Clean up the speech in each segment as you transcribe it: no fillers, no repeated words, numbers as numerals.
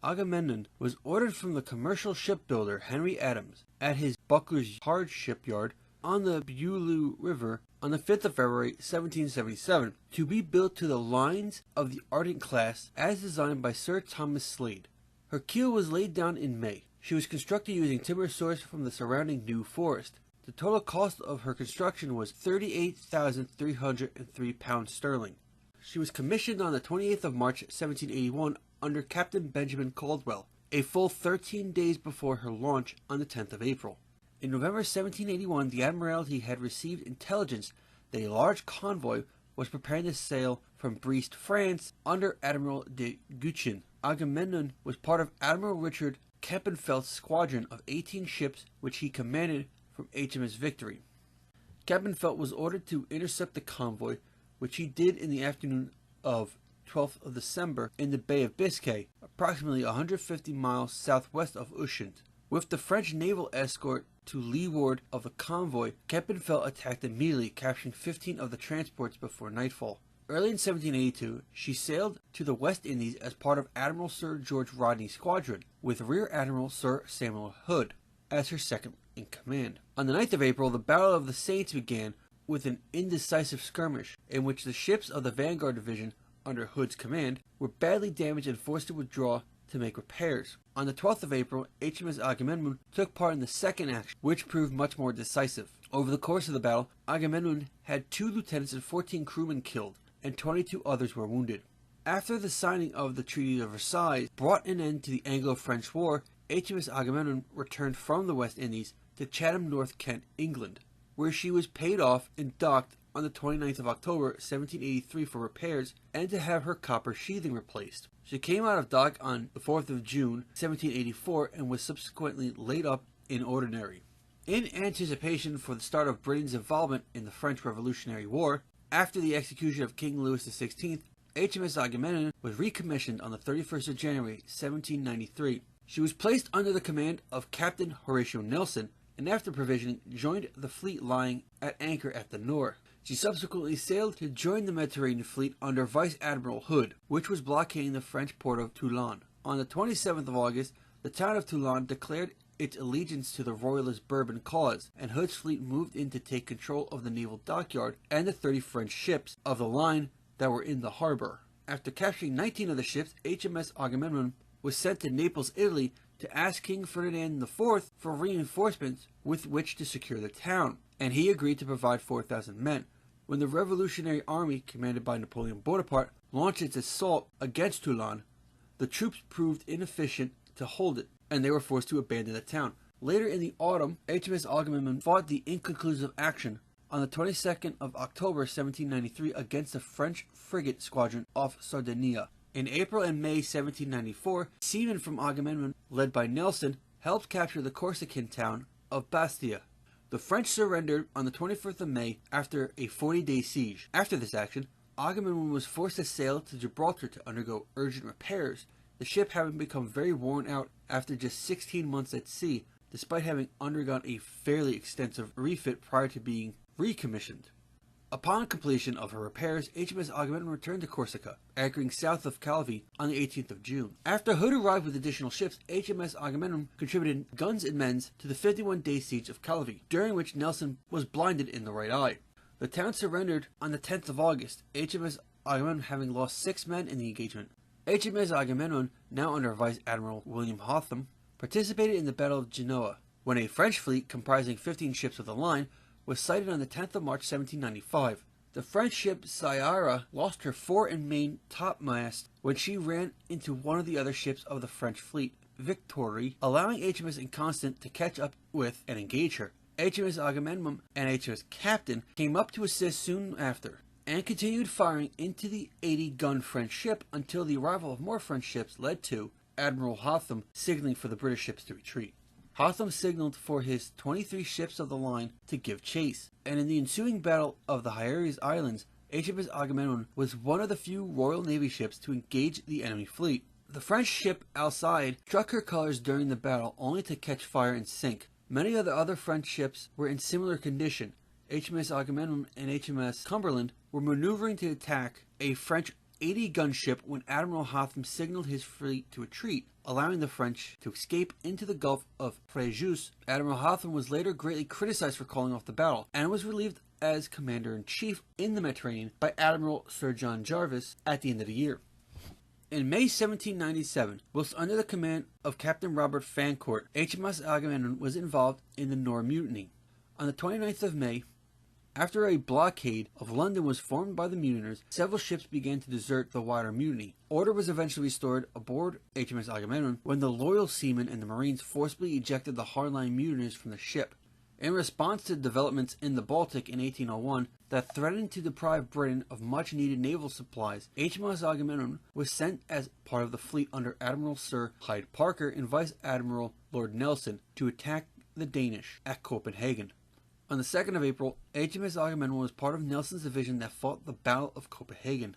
Agamemnon was ordered from the commercial shipbuilder Henry Adams at his Buckler's Yard shipyard on the Beaulieu River on the 5th of February 1777 to be built to the lines of the Ardent class as designed by Sir Thomas Slade. Her keel was laid down in May. She was constructed using timber sourced from the surrounding New Forest. The total cost of her construction was £38,303 sterling. She was commissioned on the 28th of March 1781 under Captain Benjamin Caldwell, a full 13 days before her launch on the 10th of April. In November 1781, the Admiralty had received intelligence that a large convoy was preparing to sail from Brest, France, under Admiral de Guichen. Agamemnon was part of Admiral Richard Kempenfeldt's squadron of 18 ships which he commanded from HMS Victory. Kempenfeldt was ordered to intercept the convoy, which he did in the afternoon of 12th of December in the Bay of Biscay, approximately 150 miles southwest of Ushant. With the French naval escort to leeward of the convoy, Kempenfeldt attacked immediately, capturing 15 of the transports before nightfall. Early in 1782, she sailed to the West Indies as part of Admiral Sir George Rodney's squadron, with Rear Admiral Sir Samuel Hood as her second in command. On the 9th of April, the Battle of the Saints began with an indecisive skirmish, in which the ships of the Vanguard Division, under Hood's command, were badly damaged and forced to withdraw to make repairs. On the 12th of April, HMS Agamemnon took part in the second action, which proved much more decisive. Over the course of the battle, Agamemnon had 2 lieutenants and 14 crewmen killed, and 22 others were wounded. After the signing of the Treaty of Versailles brought an end to the Anglo-French War, HMS Agamemnon returned from the West Indies to Chatham, North Kent, England, where she was paid off and docked on the 29th of October 1783 for repairs and to have her copper sheathing replaced. She came out of dock on the 4th of June 1784 and was subsequently laid up in ordinary. In anticipation for the start of Britain's involvement in the French Revolutionary War, after the execution of King Louis XVI, HMS Agamemnon was recommissioned on the 31st of January 1793. She was placed under the command of Captain Horatio Nelson, and after provisioning joined the fleet lying at anchor at the Nore. She subsequently sailed to join the Mediterranean fleet under Vice Admiral Hood, which was blockading the French port of Toulon. On the 27th of August, the town of Toulon declared its allegiance to the Royalist Bourbon cause, and Hood's fleet moved in to take control of the naval dockyard and the 30 French ships of the line that were in the harbor. After capturing 19 of the ships, HMS Agamemnon was sent to Naples, Italy, to ask King Ferdinand IV for reinforcements with which to secure the town, and he agreed to provide 4,000 men. When the Revolutionary Army, commanded by Napoleon Bonaparte, launched its assault against Toulon, the troops proved inefficient to hold it, and they were forced to abandon the town. Later in the autumn, HMS Agamemnon fought the inconclusive action on the 22nd of October 1793 against the French frigate squadron off Sardinia. In April and May 1794, seamen from Agamemnon, led by Nelson, helped capture the Corsican town of Bastia. The French surrendered on the 21st of May after a 40-day siege. After this action, Agamemnon was forced to sail to Gibraltar to undergo urgent repairs, the ship having become very worn out after just 16 months at sea, despite having undergone a fairly extensive refit prior to being recommissioned. Upon completion of her repairs, HMS Agamemnon returned to Corsica, anchoring south of Calvi on the 18th of June. After Hood arrived with additional ships, HMS Agamemnon contributed guns and men to the 51-day siege of Calvi, during which Nelson was blinded in the right eye. The town surrendered on the 10th of August, HMS Agamemnon having lost 6 men in the engagement. HMS Agamemnon, now under Vice Admiral William Hotham, participated in the Battle of Genoa, when a French fleet comprising 15 ships of the line was sighted on the 10th of March 1795. The French ship Sierra lost her fore and main topmast when she ran into one of the other ships of the French fleet, Victory, allowing HMS Inconstant to catch up with and engage her. HMS Agamemnon and HMS Captain came up to assist soon after, and continued firing into the 80-gun French ship until the arrival of more French ships led to Admiral Hotham signaling for the British ships to retreat. Hotham signaled for his 23 ships of the line to give chase, and in the ensuing Battle of the Hieres Islands, HMS Agamemnon was one of the few Royal Navy ships to engage the enemy fleet. The French ship Alcide struck her colors during the battle only to catch fire and sink. Many of the other French ships were in similar condition. HMS Agamemnon and HMS Cumberland were maneuvering to attack a French 80 gunship when Admiral Hotham signaled his fleet to retreat, allowing the French to escape into the Gulf of Frejus. Admiral Hotham was later greatly criticized for calling off the battle, and was relieved as Commander-in-Chief in the Mediterranean by Admiral Sir John Jervis at the end of the year. In May 1797, whilst under the command of Captain Robert Fancourt, HMS Agamemnon was involved in the Nore Mutiny. On the 29th of May, after a blockade of London was formed by the mutineers, several ships began to desert the wider mutiny. Order was eventually restored aboard HMS Agamemnon when the loyal seamen and the Marines forcibly ejected the hardline mutineers from the ship. In response to developments in the Baltic in 1801 that threatened to deprive Britain of much-needed naval supplies, HMS Agamemnon was sent as part of the fleet under Admiral Sir Hyde Parker and Vice Admiral Lord Nelson to attack the Danish at Copenhagen. On the 2nd of April, HMS Agamemnon was part of Nelson's division that fought the Battle of Copenhagen.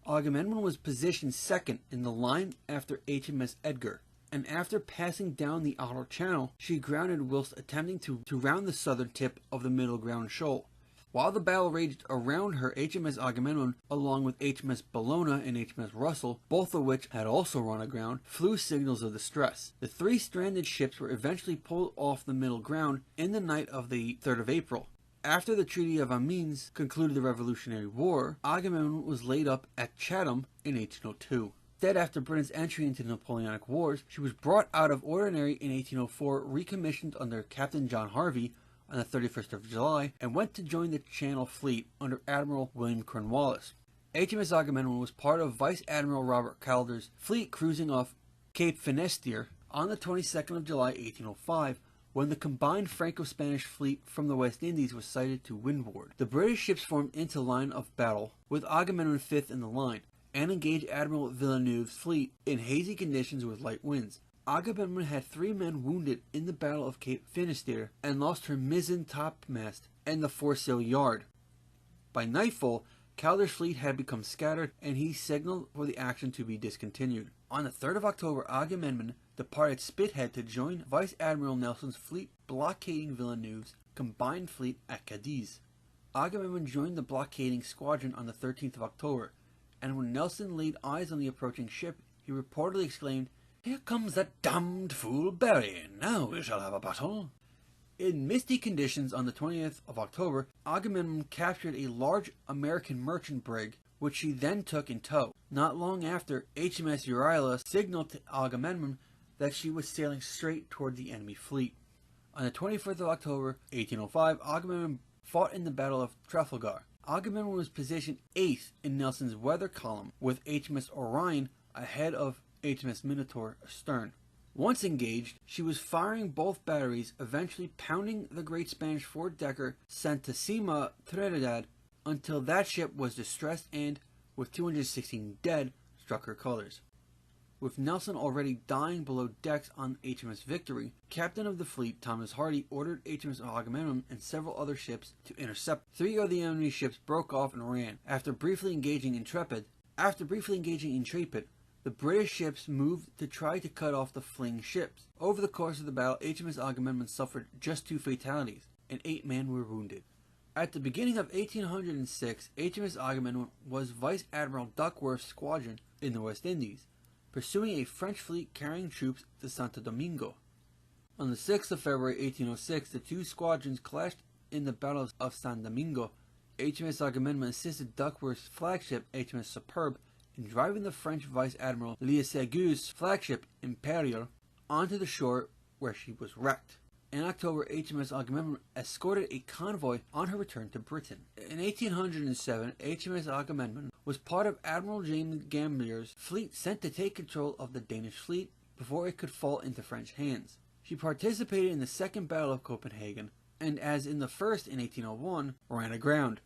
Agamemnon was positioned second in the line after HMS Edgar, and after passing down the outer channel, she grounded whilst attempting to round the southern tip of the Middle Ground Shoal. While the battle raged around her, HMS Agamemnon, along with HMS Bellona and HMS Russell, both of which had also run aground, flew signals of distress. The three stranded ships were eventually pulled off the middle ground in the night of the 3rd of April. After the Treaty of Amiens concluded the Revolutionary War, Agamemnon was laid up at Chatham in 1802. Instead, after Britain's entry into the Napoleonic Wars, she was brought out of ordinary in 1804, recommissioned under Captain John Harvey on the 31st of July, and went to join the Channel Fleet under Admiral William Cornwallis. HMS Agamemnon was part of Vice Admiral Robert Calder's fleet cruising off Cape Finisterre on the 22nd of July 1805, when the combined Franco-Spanish fleet from the West Indies was sighted to windward. The British ships formed into line of battle, with Agamemnon fifth in the line, and engaged Admiral Villeneuve's fleet in hazy conditions with light winds. Agamemnon had 3 men wounded in the Battle of Cape Finisterre and lost her mizzen topmast and the foresail yard. By nightfall, Calder's fleet had become scattered, and he signaled for the action to be discontinued. On the 3rd of October, Agamemnon departed Spithead to join Vice Admiral Nelson's fleet blockading Villeneuve's combined fleet at Cadiz. Agamemnon joined the blockading squadron on the 13th of October, and when Nelson laid eyes on the approaching ship, he reportedly exclaimed, "Here comes that damned fool Berry, now we shall have a battle." In misty conditions on the 20th of October, Agamemnon captured a large American merchant brig, which she then took in tow. Not long after, HMS Euryalus signaled to Agamemnon that she was sailing straight toward the enemy fleet. On the 24th of October, 1805, Agamemnon fought in the Battle of Trafalgar. Agamemnon was positioned 8th in Nelson's weather column, with HMS Orion ahead of HMS Minotaur astern. Once engaged, she was firing both batteries, eventually pounding the great Spanish four-decker Santissima Trinidad until that ship was distressed and, with 216 dead, struck her colors. With Nelson already dying below decks on HMS Victory, captain of the fleet Thomas Hardy ordered HMS Agamemnon and several other ships to intercept. 3 of the enemy ships broke off and ran. After briefly engaging Intrepid, the British ships moved to try to cut off the fleeing ships. Over the course of the battle, HMS Agamemnon suffered just 2 fatalities, and 8 men were wounded. At the beginning of 1806, HMS Agamemnon was Vice Admiral Duckworth's squadron in the West Indies, pursuing a French fleet carrying troops to San Domingo. On the 6th of February 1806, the 2 squadrons clashed in the Battle of San Domingo. HMS Agamemnon assisted Duckworth's flagship, HMS Superbe, in driving the French Vice Admiral Liesegu's flagship, Imperial, onto the shore where she was wrecked. In October, HMS Agamemnon escorted a convoy on her return to Britain. In 1807, HMS Agamemnon was part of Admiral James Gambier's fleet sent to take control of the Danish fleet before it could fall into French hands. She participated in the Second Battle of Copenhagen, and as in the first in 1801, ran aground.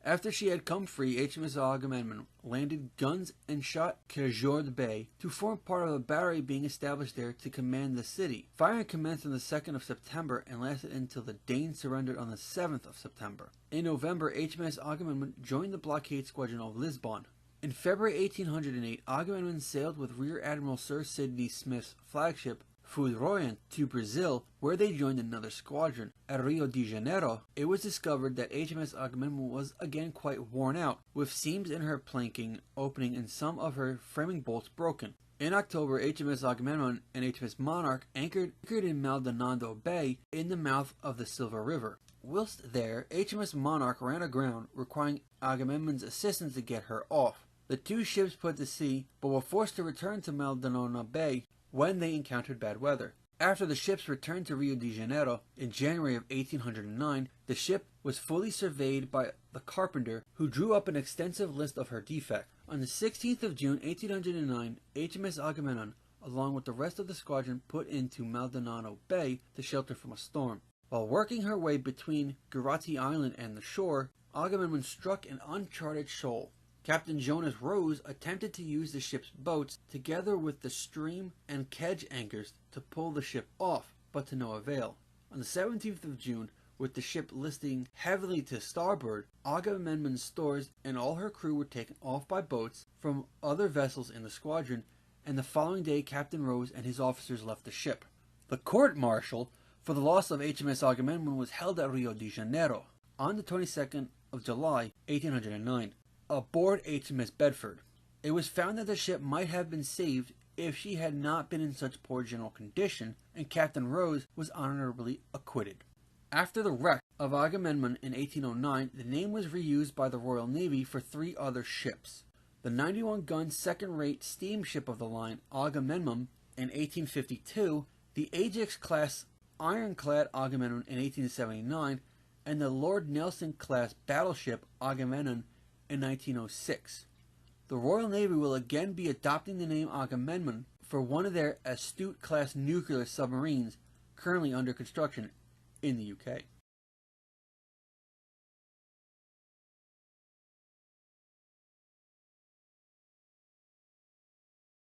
After she had come free, HMS Agamemnon landed guns and shot Kerjord Bay to form part of a battery being established there to command the city. Firing commenced on the 2nd of September and lasted until the Danes surrendered on the 7th of September. In November, HMS Agamemnon joined the blockade squadron of Lisbon. In February 1808, Agamemnon sailed with Rear Admiral Sir Sidney Smith's flagship foudroyant to Brazil, where they joined another squadron. At Rio de Janeiro, it was discovered that HMS Agamemnon was again quite worn out, with seams in her planking opening and some of her framing bolts broken. In October, HMS Agamemnon and HMS Monarch anchored in Maldonado Bay in the mouth of the Silver River. Whilst there, HMS Monarch ran aground, requiring Agamemnon's assistance to get her off. The two ships put to sea, but were forced to return to Maldonado Bay when they encountered bad weather. After the ships returned to Rio de Janeiro in January of 1809, the ship was fully surveyed by the carpenter, who drew up an extensive list of her defects. On the 16th of June 1809, HMS Agamemnon, along with the rest of the squadron, put into Maldonado Bay to shelter from a storm. While working her way between Girati Island and the shore, Agamemnon struck an uncharted shoal. Captain Jonas Rose attempted to use the ship's boats together with the stream and kedge anchors to pull the ship off, but to no avail. On the 17th of June, with the ship listing heavily to starboard, Agamemnon's stores and all her crew were taken off by boats from other vessels in the squadron, and the following day Captain Rose and his officers left the ship. The court-martial for the loss of HMS Agamemnon was held at Rio de Janeiro on the 22nd of July, 1809. Aboard HMS Bedford. It was found that the ship might have been saved if she had not been in such poor general condition, and Captain Rose was honorably acquitted. After the wreck of Agamemnon in 1809, the name was reused by the Royal Navy for 3 other ships. The 91-gun second-rate steamship of the line, Agamemnon, in 1852, the Ajax-class ironclad Agamemnon in 1879, and the Lord Nelson-class battleship Agamemnon in 1906. The Royal Navy will again be adopting the name Agamemnon for one of their Astute-class nuclear submarines currently under construction in the UK.